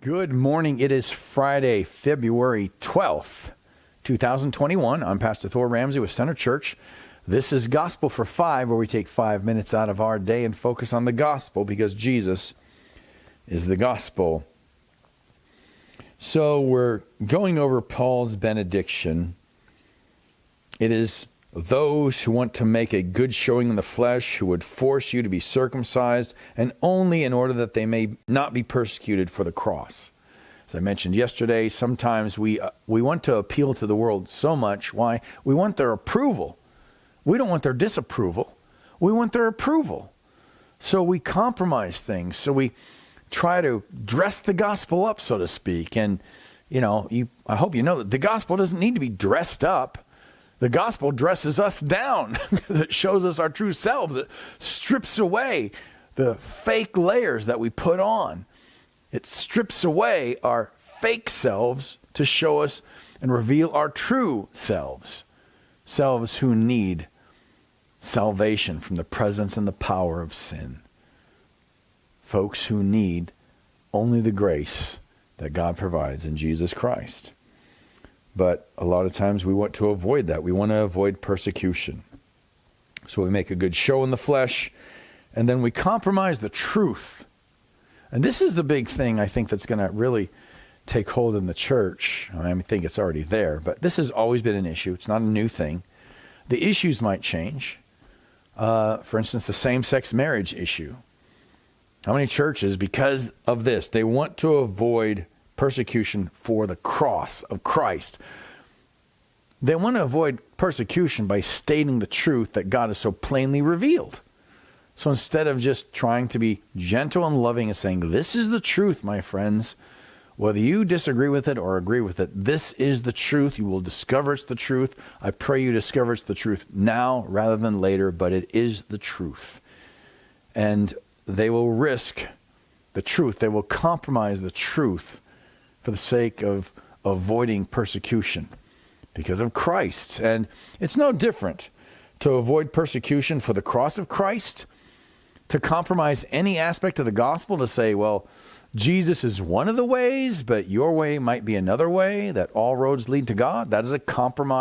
Good morning. It is Friday, February 12th, 2021. I'm Pastor Thor Ramsey with Center Church. This is Gospel for Five, where we take 5 minutes out of our day and focus on the gospel because Jesus is the gospel. So we're going over Paul's benediction. It is those who want to make a good showing in the flesh, who would force you to be circumcised, and only in order that they may not be persecuted for the cross. As I mentioned yesterday, sometimes we want to appeal to the world so much. Why? We want their approval. We don't want their disapproval. We want their approval. So we compromise things. So we try to dress the gospel up, so to speak. And, I hope you know that the gospel doesn't need to be dressed up. The gospel dresses us down. It shows us our true selves. It strips away the fake layers that we put on. It strips away our fake selves to show us and reveal our true selves. Selves who need salvation from the presence and the power of sin. Folks who need only the grace that God provides in Jesus Christ. But a lot of times we want to avoid that. We want to avoid persecution. So we make a good show in the flesh, and then we compromise the truth. And this is the big thing I think that's going to really take hold in the church. I think it's already there, but this has always been an issue. It's not a new thing. The issues might change. For instance, the same-sex marriage issue. How many churches, because of this, they want to avoid persecution for the cross of Christ. They want to avoid persecution by stating the truth that God has so plainly revealed. So instead of just trying to be gentle and loving and saying, this is the truth, my friends, whether you disagree with it or agree with it, this is the truth. You will discover it's the truth. I pray you discover it's the truth now rather than later, but it is the truth. And they will risk the truth. They will compromise the truth for the sake of avoiding persecution because of Christ. And it's no different to avoid persecution for the cross of Christ, to compromise any aspect of the gospel, to say, well, Jesus is one of the ways, but your way might be another way, that all roads lead to God. That is a compromise